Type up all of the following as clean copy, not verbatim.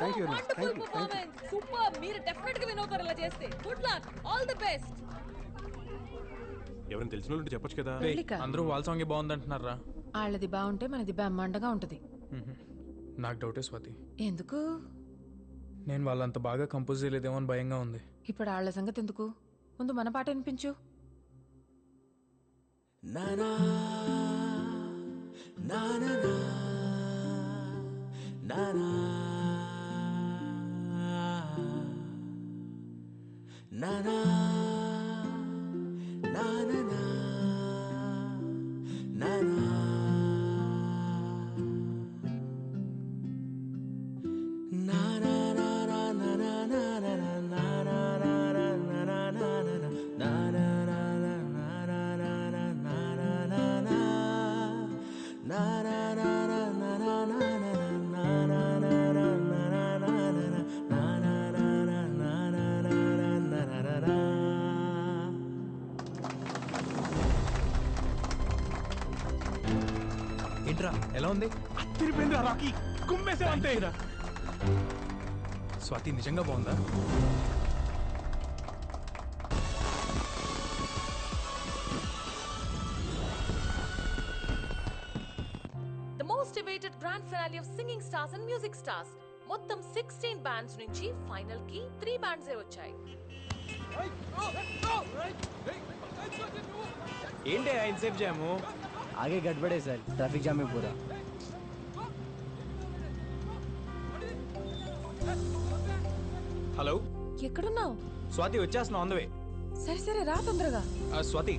Thank you wonderful performance super మీరు definite గా win అవుతారు ఇలా చేస్తే good luck all the best ఎవరైనా తెలిసిన వాళ్ళు చెప్పొచ్చు కదా అందరూ వాళ్ళ సాంగ్ బాగుందంటున్నారా వాళ్ళది బాగుంటే మనది బ్రహ్మాండంగా ఉంటది నాకు డౌటే స్వాతి ఎందుకు నేను వాళ్ళంత బాగా కంపోజ్ చేయలేదేమో అని భయంగా ఉంది ఇప్పుడు వాళ్ళ సంగతి ఎందుకు ముందు మన పాట వినిపించు నానా నానా నానా నానా నానా నానా ఏంట్రా ఎలా ఉంది తిరిపోయిందిరా రాకీ కుమ్మేసే అంతే స్వాతి నిజంగా బాగుందా the most debated grand finale of singing stars and music stars మొత్తం 16 బ్యాండ్స్ నుంచి ఫైనల్ కి 3 బ్యాండ్స్ వచ్చాయి ఏంటి ఇన్సేఫ్ జాము आगे गड़बड़े सर ट्रैफिक जाम में पूरा హలో ఎక్కడున్నావు స్వాతి వచ్చేస్తున్నా ఆన్ ద వే సరే సరే రా తొందరగా స్వాతి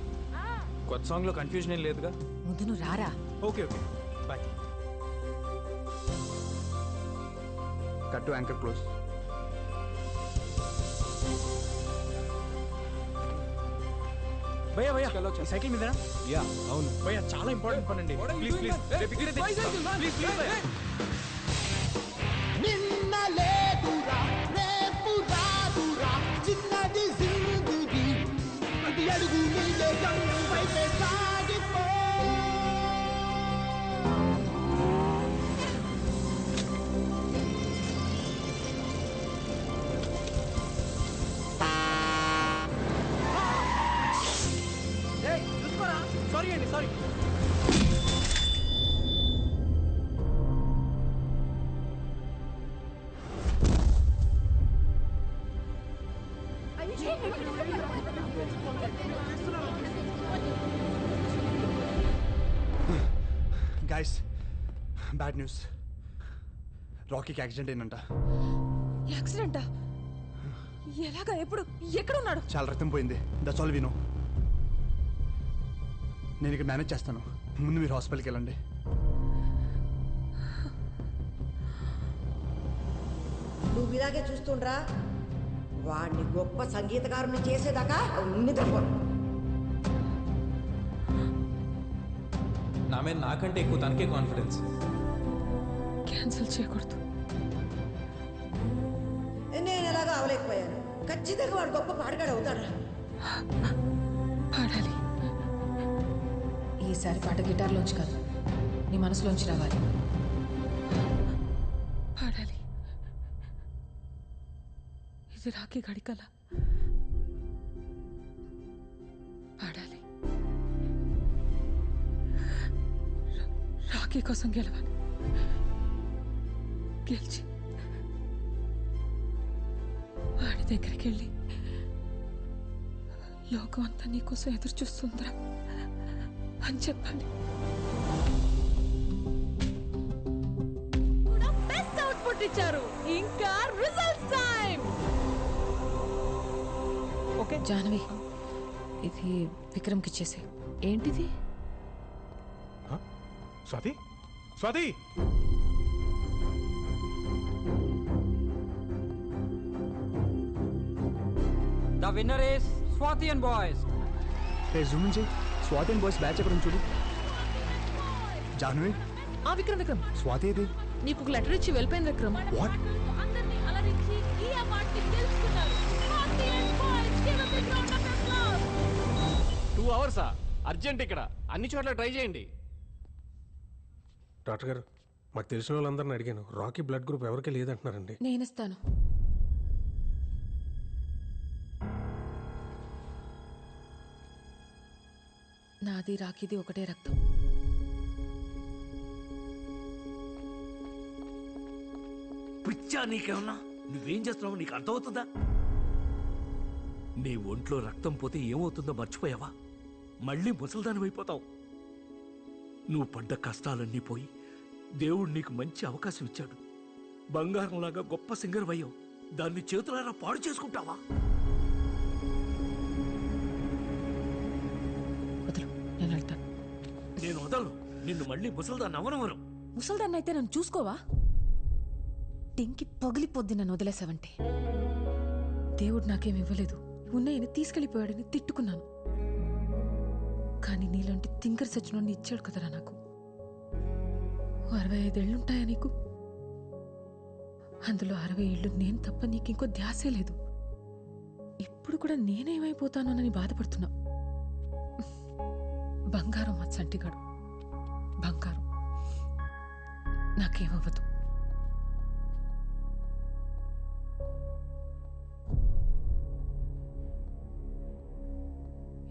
కొత్త సాంగ్ లో కన్ఫ్యూజన్ ఏం లేదుగా ముందు నువ్వు రారా okay okay bye cut to anchor close భయ్యా భయ్యా సైకిల్ మీదనా या అవును భయ్యా చాలా ఇంపార్టెంట్ పని అండి ప్లీజ్ ప్లీజ్ ప్లీజ్ నిన్న లేదురా రేపు రాదురా చిన్నది జిందగీ అది అడుగు నీలే వైపే సాగిపో సారీ అండి sorry guys bad news Rocky కి యాక్సిడెంట్ అయిందంట యాక్సిడెంటా ఎలాగా ఎప్పుడు ఎక్కడున్నాడు చాలా రక్తం పోయింది దట్స్ ఆల్ వి నో నేను ఇక్కడ మేనేజ్ చేస్తాను ముందు మీరు హాస్పిటల్కి వెళ్ళండి నువ్వు ఇలాగే చూస్తుండ్రా వాడిని గొప్ప సంగీతకారుని చేసేదాకా నిద్రపో నా మీద నాకంటే ఎక్కువ తనకే కాన్ఫిడెన్స్ క్యాన్సిల్ చేయకూడదు నేను ఎలాగో అవలేకపోయాను ఖచ్చితంగా వాడు గొప్ప పాడగాడు అవుతాడా పాడాలి ఈసారి పాట గిటార్లోంచి కాదు నీ మనసులోంచి రావాలి పాడాలి ఇది రాఖీ గడికల పాడాలి రాఖీ కోసం గెలవాలి గెలిచి వాడి దగ్గరికి వెళ్ళి లోకం అంతా నీకోసం ఎదురు చూస్తుందిరా అని చెప్పాలి బెస్ట్ అవుట్పుట్ ఇచ్చారు ఇంకా రిజల్ట్స్ టైం ఓకే జాహ్నవి ఇది విక్రమ్కి ఇచ్చేసే ఏంటిది Swathi Swathi The winner is Swati and boys. Ray Zoom నుంచి స్వాతి అండ్ బాయ్స్ బ్యాచ్ ఎక్కడ ఉంది చూడు జాహ్నవి విక్రమ్ విక్రమ్ స్వాతి ఇది నీకు ఒక లెటర్ ఇచ్చి వెళ్ళిపోయింది విక్రమ్ వాట్ అందరినీ అలరించి ఈ అవార్డుని గెలుచుకున్నారు Swati and boys, give a big round of applause. 2 hours urgent ఇక్కడ అన్ని చోట్ల ట్రై చేయండి డాక్టర్ గారు మాకు తెలిసిన వాళ్ళందరిని అడిగాను, రాకీ బ్లడ్ గ్రూప్ ఎవరికీ లేదంటున్నారండి. నేనిస్తాను. నాది రాకీది ఒకటే రక్తం. పిచ్చా నీకేమన్నా? నువ్వేం చేస్తున్నావు నీకు అర్థమవుతుందా? నీ ఒంట్లో రక్తం పోతే ఏమవుతుందో మర్చిపోయావా? మళ్ళీ ముసల్దాని అయిపోతావు. నువ్వు పడ్డ కష్టాలన్నీ పోయి దేవుడు నీకు మంచి అవకాశం ఇచ్చాడు. బంగారంలాగా గొప్ప సింగర్ అయ్యావు. దాన్ని చేతులారా పాడు చేసుకుంటావా? వదలు, నేను వెళ్తాను. నేను వదలను. నిన్ను మళ్ళీ ముసల్దాన్ని అవనవను. ముసల్దాన్ని అయితే నన్ను చూసుకోవా? టింకి పగిలిపోద్ది నన్ను వదిలేసావంటే. దేవుడు నాకేం ఇవ్వలేదు, ఉన్నాయని తీసుకెళ్ళిపోయాడని తిట్టుకున్నాను. కానీ నీలాంటి థింకర్ సచ్చినోడిని ఇచ్చాడు కదరా నాకు. 65 ఏళ్ళుంటాయా నీకు? అందులో 60 ఏళ్ళు నేను తప్ప నీకింకో ధ్యాసే లేదు. ఇప్పుడు కూడా నేనేమైపోతానోనని బాధపడుతున్నా. బంగారం మా చంటిగాడు, బంగారం. నాకేమవ్వదు.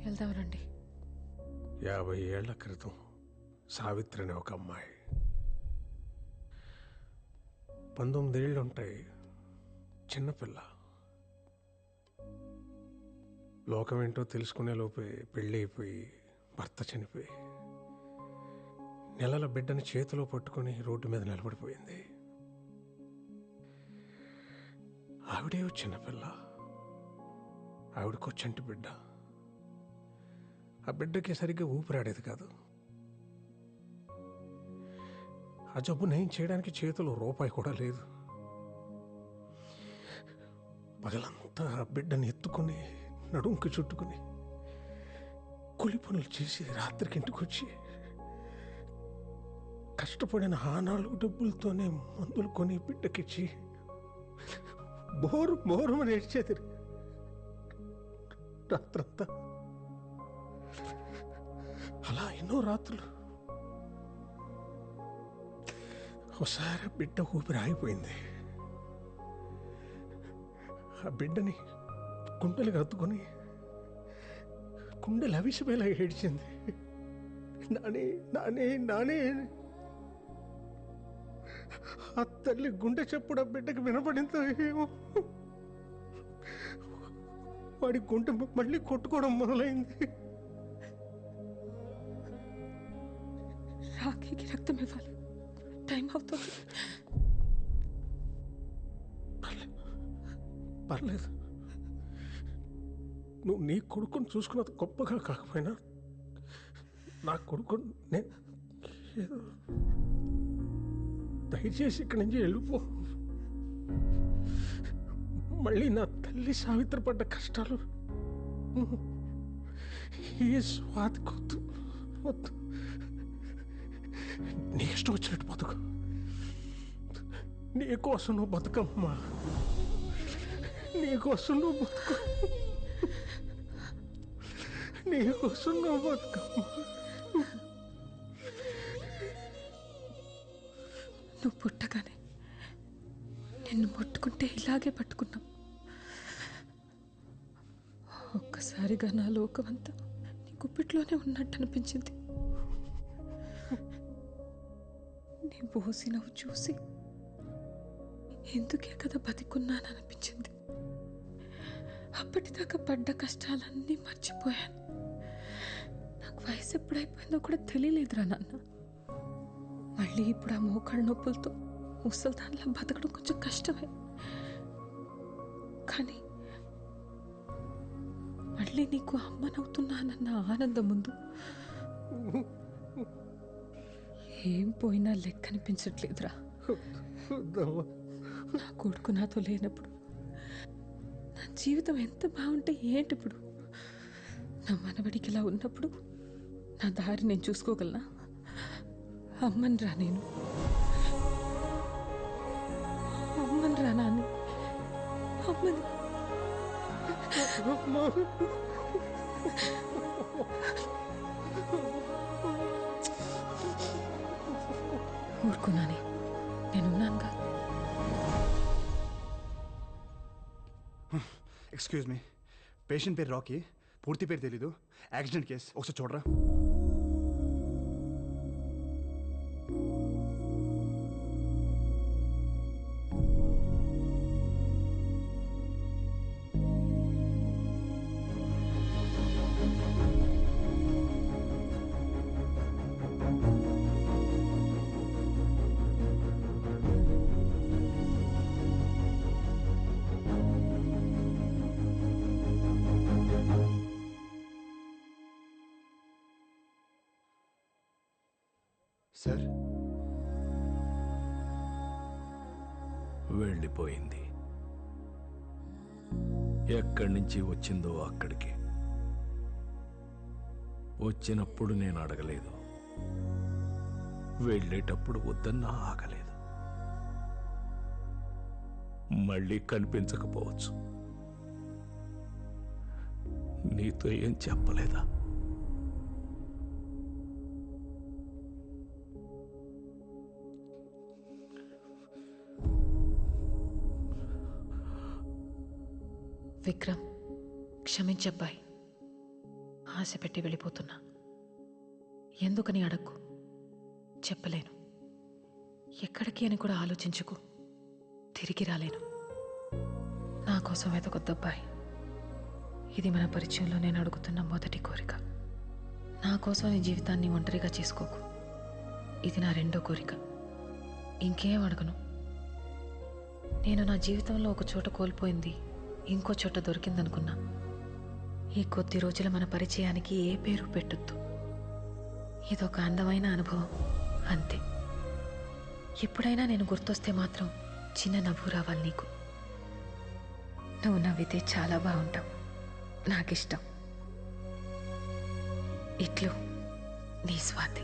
వెళ్దాం రండి. 50 ఏళ్ల క్రితం సావిత్రి అనే ఒక అమ్మాయి, 19 ఏళ్ళు ఉంటాయి, చిన్నపిల్ల. లోకం ఏంటో తెలుసుకునే లోపే పెళ్ళి అయిపోయి భర్త చనిపోయి నెలల బిడ్డని చేతిలో పట్టుకుని రోడ్డు మీద నిలబడిపోయింది. ఆవిడే చిన్నపిల్ల, ఆవిడకో చంటి బిడ్డ. ఆ బిడ్డకి సరిగ్గా ఊపిరాడేది కాదు. ఆ జబ్బు నయం చేయడానికి చేతిలో రూపాయి కూడా లేదు. పగలంతా ఆ బిడ్డని ఎత్తుకుని నడుంకి చుట్టుకుని కూలి పనులు చేసి రాత్రికి ఇంటికి వచ్చి కష్టపడిన ఆ 4 డబ్బులతోనే మందులు కొని బిడ్డకిచ్చి బోరు బోరు అని ఏడ్చేది రాత్రంతా. అలా ఎన్నో రాత్రులు. ఒకసారి బిడ్డ ఊపిరి ఆగిపోయింది. ఆ బిడ్డని గుండెలు కత్తుకొని గుండెలు అవిసిపోయేలా ఏడ్చింది. నానే నానే నానే. ఆ తల్లి గుండె చెప్పుడు ఆ బిడ్డకి వినపడిందో ఏమో. వాడి గుండె మళ్ళీ కొట్టుకోవడం మొదలైంది. రాఖీకి రక్తం ఇవ్వాలి, టైం అవుతుంది. పర్లేదు, నువ్వు నీ కొడుకుని చూసుకున్నది గొప్పగా కాకపోయినా నా కొడుకు నేను దయచేసి ఇక్కడి నుంచి వెళ్ళిపో. మళ్ళీ నా తల్లి సావిత్రి పడ్డ కష్టాలు ఈ స్వాతికొద్దు. వద్దు, నీ ఇష్టం వచ్చినట్టు బతుకు. నీకోసం నువ్వు బతుకమ్మా, నీకోసం నువ్వు బతుకు, నీకోసం నువ్వు బతుకమ్మా. నువ్వు పుట్టగానే నిన్ను ముట్టుకుంటే ఇలాగే పట్టుకున్నావు. ఒక్కసారిగా నా లోకమంతా నీ గుప్పిట్లోనే ఉన్నట్టు అనిపించింది. నీ బోసి నవ్వు చూసి ఎందుకే కదా బతికున్నాననిపించింది. అప్పటిదాకా పడ్డ కష్టాలన్నీ మర్చిపోయాను. నాకు వయసు ఎప్పుడైపోయిందో కూడా తెలియలేదురా నాన్న. మళ్ళీ ఇప్పుడు ఆ మోకాళ్ళ నొప్పులతో ముసల్దాన్లా బతకడం కొంచెం కష్టమే. కానీ మళ్ళీ నీకు అమ్మనవుతున్నానన్న ఆనందం ముందు ఏం పోయినా లెక్కనిపించట్లేదురా. నా కొడుకు నాతో లేనప్పుడు నా జీవితం ఎంత బాగుంటే ఏంటిప్పుడు? నా మనవడికి ఇలా ఉన్నప్పుడు నా దారి నేను చూసుకోగలనా? అమ్మని రా, నేను అమ్మని రా నాన్న, అమ్మని. ఊరుకున్నానే. నేనున్నానుగా. ఎక్స్క్యూజ్ మీ, పేషెంట్ పేరు రాకీ, పూర్తి పేరు తెలీదు, యాక్సిడెంట్ కేస్, ఒకసారి చూడరా. సార్, వెళ్ళిపోయింది. ఎక్కడి నుంచి వచ్చిందో అక్కడికి. వచ్చినప్పుడు నేను అడగలేదు, వెళ్ళేటప్పుడు వద్దన్నా ఆగలేదు. మళ్ళీ కనిపించకపోవచ్చు. నీతో ఏం చెప్పలేదా? విక్రమ్, క్షమించబ్బాయి. ఆశ పెట్టి వెళ్ళిపోతున్నా. ఎందుకని అడక్కు, చెప్పలేను. ఎక్కడికి అని కూడా ఆలోచించుకు. తిరిగి రాలేను. నా కోసం వెతకొద్దబ్బాయి. ఇది మన పరిచయంలో నేను అడుగుతున్న మొదటి కోరిక. నా కోసం నీ జీవితాన్ని ఒంటరిగా చేసుకోకు. ఇది నా రెండో కోరిక. ఇంకేం అడగను. నేను నా జీవితంలో ఒక చోట కోల్పోయింది ఇంకో చోట దొరికిందనుకున్నా. ఈ కొద్ది రోజుల మన పరిచయానికి ఏ పేరు పెట్టొద్దు. ఇదొక అందమైన అనుభవం అంతే. ఎప్పుడైనా నేను గుర్తొస్తే మాత్రం చిన్న నవ్వు రావాలి నీకు. నువ్వు నవ్వితే చాలా బాగుంటావు. నాకిష్టం. ఇట్లు నీ స్వాతి.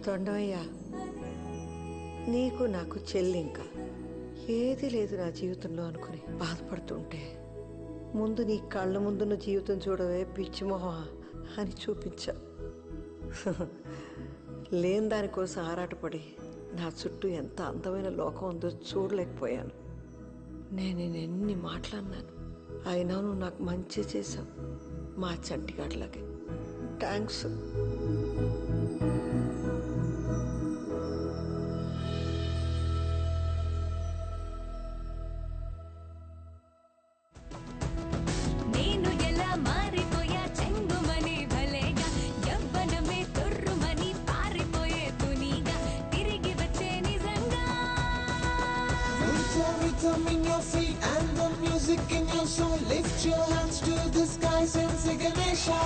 తొండమయ్య, నీకు నాకు చెల్లి ఇంకా ఏది లేదు నా జీవితంలో అనుకుని బాధపడుతుంటే ముందు నీ కళ్ళ ముందున్న జీవితం చూడవే పిచ్చిమోహ అని చూపించా. లేని దానికోసం ఆరాటపడి నా చుట్టూ ఎంత అందమైన లోకం ఉందో చూడలేకపోయాను. నేను ఎన్ని మాట్లాడినాను, అయినా నువ్వు నాకు మంచి చేశావు. మా చంటిగాడిలాగే. Thanks. Rhythm in your feet and the music in your soul. Lift your hands to the skies and say Ganesha.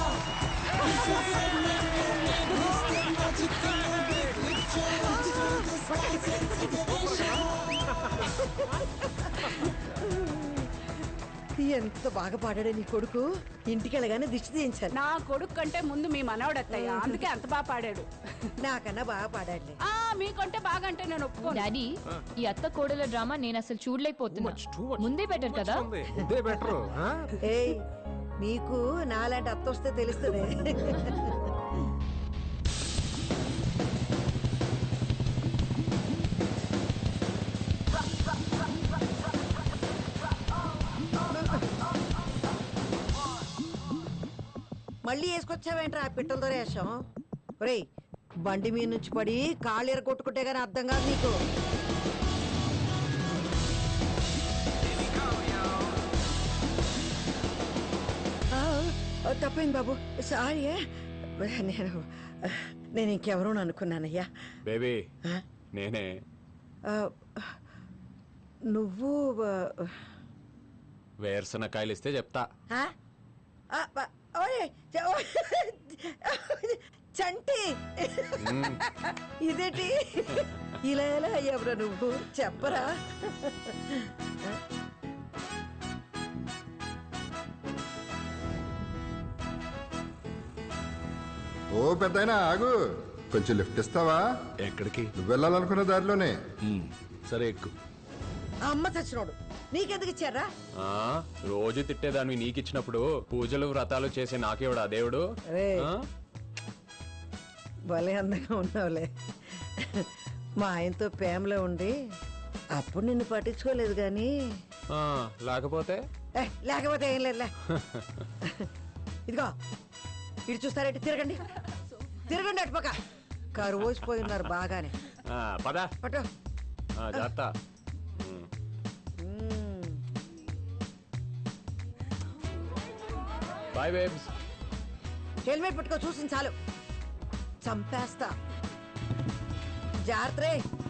If your friend and your name is the magic in your beat, lift your hands to the skies and say Ganesha. ఎంత బాగా పాడాడే నీ కొడుకు. ఇంటికి వెళ్ళగానే దిష్టి తీయించాను. నా కొడుకు కంటే ముందు మీ మనవడత్తయ్య, అందుకే అంత బాగా పాడాడు. నాకన్నా బాగా పాడాడులే. మీకంటే బాగా అంటే నేను ఒప్పుకోను. డాడీ, ఈ అత్త కోడల డ్రామా నేను అసలు చూడలేకపోతున్నా. ముందే బెటర్ కదా. ఏయ్, నీకు నాలాంటి అత్త వస్తే తెలుస్తుంది. మళ్ళీ వేసుకొచ్చావేంట్రా ఆ పిట్టలతో రేషం? ఒరేయ్, బండి మీద నుంచి పడి కాళ్ళు ఎరగొట్టుకుంటే గానీ అర్థం కాదు నీకు. తప్పైంది బాబు, సారీ. నేను ఇంకెవరూ అనుకున్నానయ్యా. బేబీ, నేనే. నువ్వు వేరుశనకాయలు ఇస్తే చెప్తా. చంటి ఇదేంటి ఇలా ఎలా అయ్యావురా నువ్వు చెప్పరా? ఓ పెద్దయినా ఆగు, కొంచెం లిఫ్ట్ ఇస్తావా? ఎక్కడికి? నువ్వు వెళ్ళాలనుకున్న దారిలోనే. సరే ఎక్కు. అమ్మ చచ్చినోడు నీకెందుకు ఇచ్చారా? రోజు తిట్టేదాన్ని నీకిచ్చినప్పుడు పూజలు వ్రతాలు చేసే నాకేవాడా దేవుడు? భలే అందంగా ఉన్నావులే. మా ఆయనతో ప్రేమలో ఉండి అప్పుడు నిన్ను పట్టించుకోలేదు గాని లేకపోతే లేకపోతే ఏం లేదులే. ఇదిగో ఇటు చూస్తారేంటి? తిరగండి తిరగండి అటుపక్క. కరువు పోయి ఉన్నారు బాగానే. పద పట్టు జాగ్రత్త. Bye babes. హెల్మెట్ పట్టుకో, చూసింది చాలు, చంపేస్తా. జాగ్రత్త.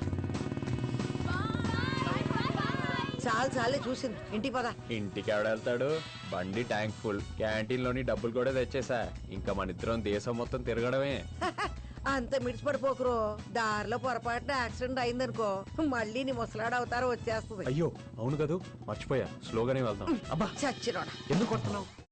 చాలు చాలే చూసింది, ఇంటికి పద. ఇంటికి ఎవడ వెళ్తాడు? బండి ట్యాంక్ ఫుల్, క్యాంటీన్ లోని డబ్బులు కూడా తెచ్చేసా. ఇంకా మన ఇద్దరం దేశం మొత్తం తిరగడమే. అంత మిడిచిపడిపోకురో, దారిలో పొరపాటున యాక్సిడెంట్ అయిందనుకో మళ్ళీ నీ ముసలాడు అవతారం వచ్చేస్తుంది. అయ్యో అవును కదూ, మర్చిపోయా. స్లోగానే వెళ్తాం. చచ్చిరోడా ఎందుకు వస్తున్నావు?